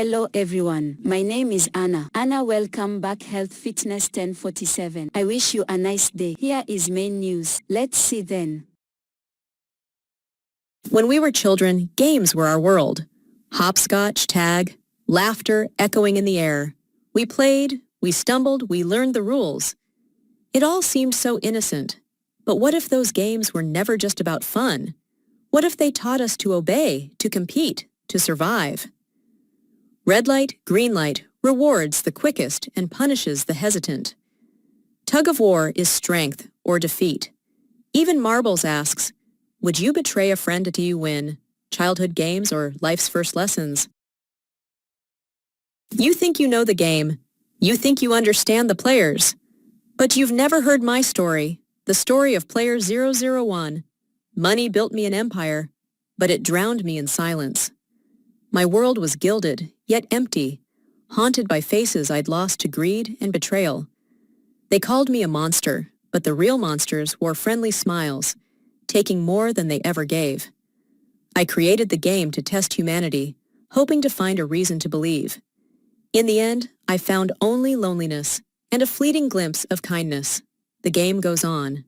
Hello everyone, my name is Anna. Anna, welcome back Health Fitness 1047. I wish you a nice day. Here is main news. Let's see then. When we were children, games were our world. Hopscotch, tag, laughter echoing in the air. We played, we stumbled, we learned the rules. It all seemed so innocent. But what if those games were never just about fun? What if they taught us to obey, to compete, to survive? Red light, green light rewards the quickest and punishes the hesitant. Tug of war is strength or defeat. Even Marbles asks, would you betray a friend until you win? Childhood games or life's first lessons? You think you know the game. You think you understand the players. But you've never heard my story, the story of player 001. Money built me an empire, but it drowned me in silence. My world was gilded, yet empty, haunted by faces I'd lost to greed and betrayal. They called me a monster, but the real monsters wore friendly smiles, taking more than they ever gave. I created the game to test humanity, hoping to find a reason to believe. In the end, I found only loneliness and a fleeting glimpse of kindness. The game goes on.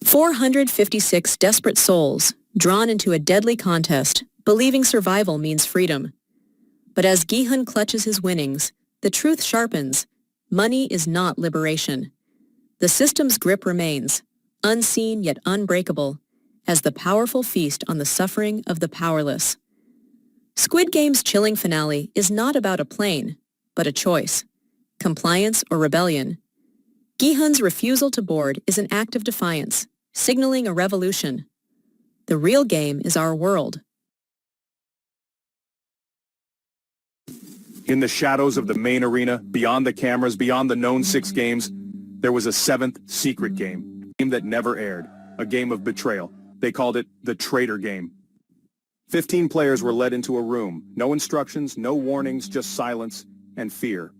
"456 desperate souls, drawn into a deadly contest, believing survival means freedom. But as Gihun clutches his winnings, the truth sharpens. Money is not liberation. The system's grip remains, unseen yet unbreakable, as the powerful feast on the suffering of the powerless. Squid Game's chilling finale is not about a plane, but a choice, compliance or rebellion. Gihun's refusal to board is an act of defiance, signaling a revolution. The real game is our world. In the shadows of the main arena, beyond the cameras, beyond the known 6 games, there was a 7th secret game, a game that never aired, a game of betrayal. They called it the traitor game. 15 players were led into a room, no instructions, no warnings, just silence and fear.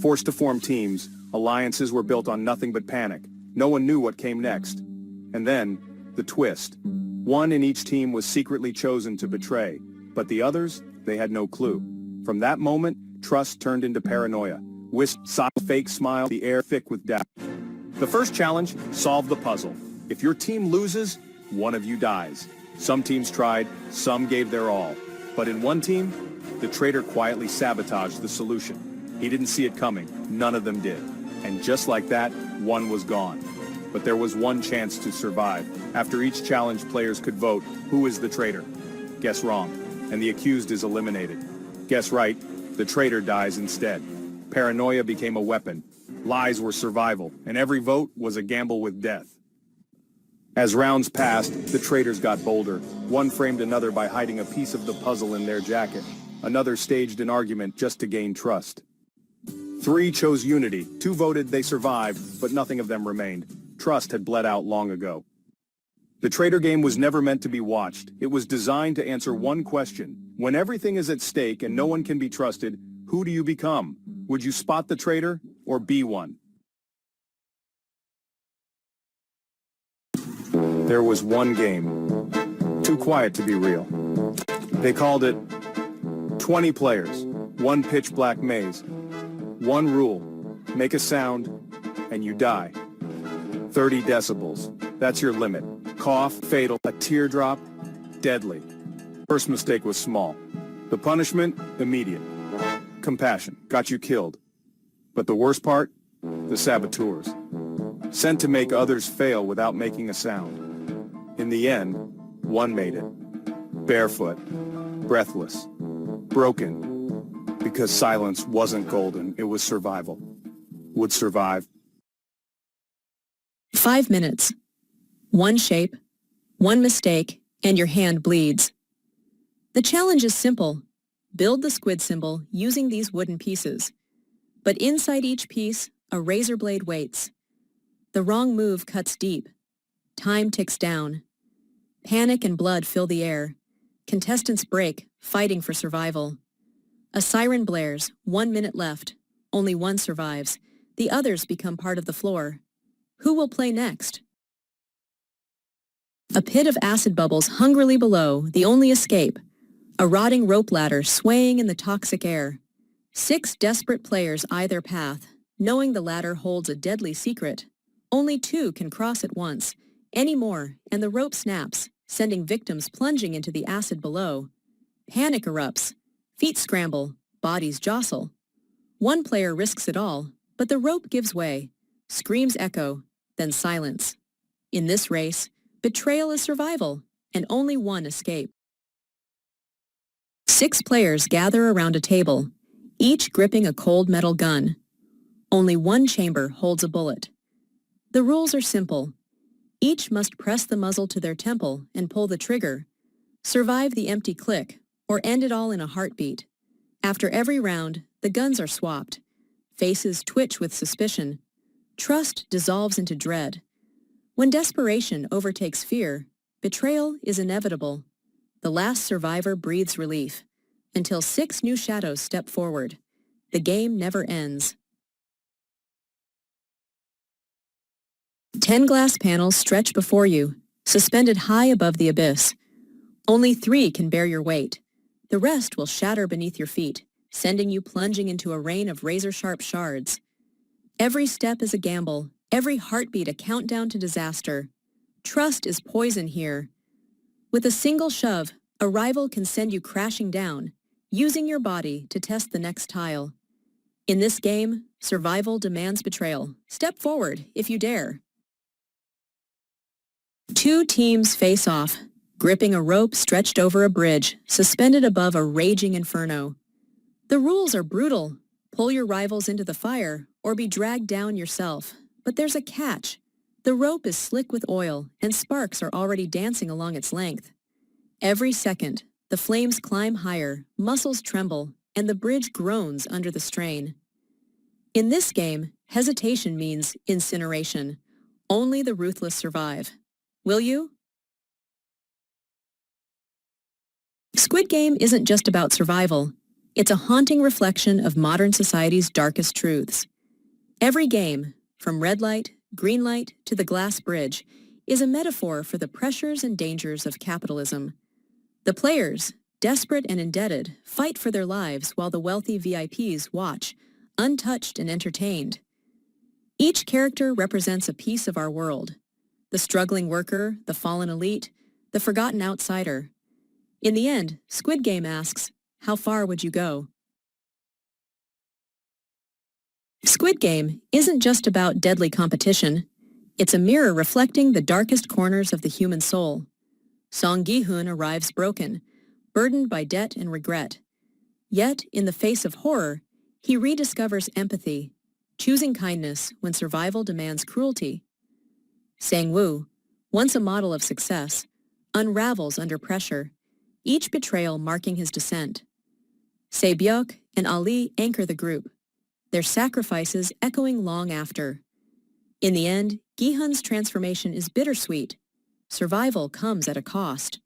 Forced to form teams, alliances were built on nothing but panic. No one knew what came next. And then, the twist. One in each team was secretly chosen to betray, but the others, they had no clue. From that moment, trust turned into paranoia. Wisp, fake smile, the air thick with doubt. The first challenge, solve the puzzle. If your team loses, one of you dies. Some teams tried, some gave their all. But in one team, the traitor quietly sabotaged the solution. He didn't see it coming, none of them did. And just like that, one was gone. But there was one chance to survive. After each challenge, players could vote, who is the traitor? Guess wrong, and the accused is eliminated. Guess right, the traitor dies instead. Paranoia became a weapon. Lies were survival, and every vote was a gamble with death. As rounds passed, the traitors got bolder. One framed another by hiding a piece of the puzzle in their jacket. Another staged an argument just to gain trust. 3 chose unity. 2 voted they survived, but nothing of them remained. Trust had bled out long ago. The traitor game was never meant to be watched. It was designed to answer one question. When everything is at stake and no one can be trusted, who do you become? Would you spot the traitor or be one? There was one game. Too quiet to be real. They called it 20 players, one pitch black maze. One rule, make a sound and you die. 30 decibels, that's your limit. Cough, fatal, a teardrop, deadly. First mistake was small. The punishment, immediate. Compassion, got you killed. But the worst part, the saboteurs. Sent to make others fail without making a sound. In the end, one made it. Barefoot, breathless, broken. Because silence wasn't golden, it was survival. Would survive. 5 minutes. One shape, one mistake, and your hand bleeds. The challenge is simple. Build the squid symbol using these wooden pieces. But inside each piece, a razor blade waits. The wrong move cuts deep. Time ticks down. Panic and blood fill the air. Contestants break, fighting for survival. A siren blares, 1 minute left. Only one survives. The others become part of the floor. Who will play next? A pit of acid bubbles hungrily below, the only escape. A rotting rope ladder swaying in the toxic air. 6 desperate players eye their path, knowing the ladder holds a deadly secret. Only 2 can cross at once. Any more, and the rope snaps, sending victims plunging into the acid below. Panic erupts. Feet scramble. Bodies jostle. One player risks it all, but the rope gives way. Screams echo, then silence. In this race, betrayal is survival, and only one escape. 6 players gather around a table, each gripping a cold metal gun. Only one chamber holds a bullet. The rules are simple. Each must press the muzzle to their temple and pull the trigger, survive the empty click, or end it all in a heartbeat. After every round, the guns are swapped. Faces twitch with suspicion. Trust dissolves into dread. When desperation overtakes fear, betrayal is inevitable. The last survivor breathes relief, until 6 new shadows step forward. The game never ends. 10 glass panels stretch before you, suspended high above the abyss. Only 3 can bear your weight. The rest will shatter beneath your feet, sending you plunging into a rain of razor-sharp shards. Every step is a gamble, every heartbeat a countdown to disaster. Trust is poison here. With a single shove, a rival can send you crashing down, using your body to test the next tile. In this game, survival demands betrayal. Step forward if you dare. 2 teams face off, gripping a rope stretched over a bridge, suspended above a raging inferno. The rules are brutal. Pull your rivals into the fire or be dragged down yourself. But there's a catch. The rope is slick with oil and sparks are already dancing along its length. Every second, the flames climb higher, muscles tremble, and the bridge groans under the strain. In this game, hesitation means incineration. Only the ruthless survive. Will you? Squid Game isn't just about survival. It's a haunting reflection of modern society's darkest truths. Every game, from red light, green light, to the glass bridge, is a metaphor for the pressures and dangers of capitalism. The players, desperate and indebted, fight for their lives while the wealthy VIPs watch, untouched and entertained. Each character represents a piece of our world. The struggling worker, the fallen elite, the forgotten outsider. In the end, Squid Game asks, how far would you go? Squid Game isn't just about deadly competition. It's a mirror reflecting the darkest corners of the human soul. Song Gi-hoon arrives broken, burdened by debt and regret. Yet, in the face of horror, he rediscovers empathy, choosing kindness when survival demands cruelty. Sang-woo, once a model of success, unravels under pressure, each betrayal marking his descent. Se-byuk and Ali anchor the group, their sacrifices echoing long after. In the end, Gi-hoon's transformation is bittersweet. Survival comes at a cost.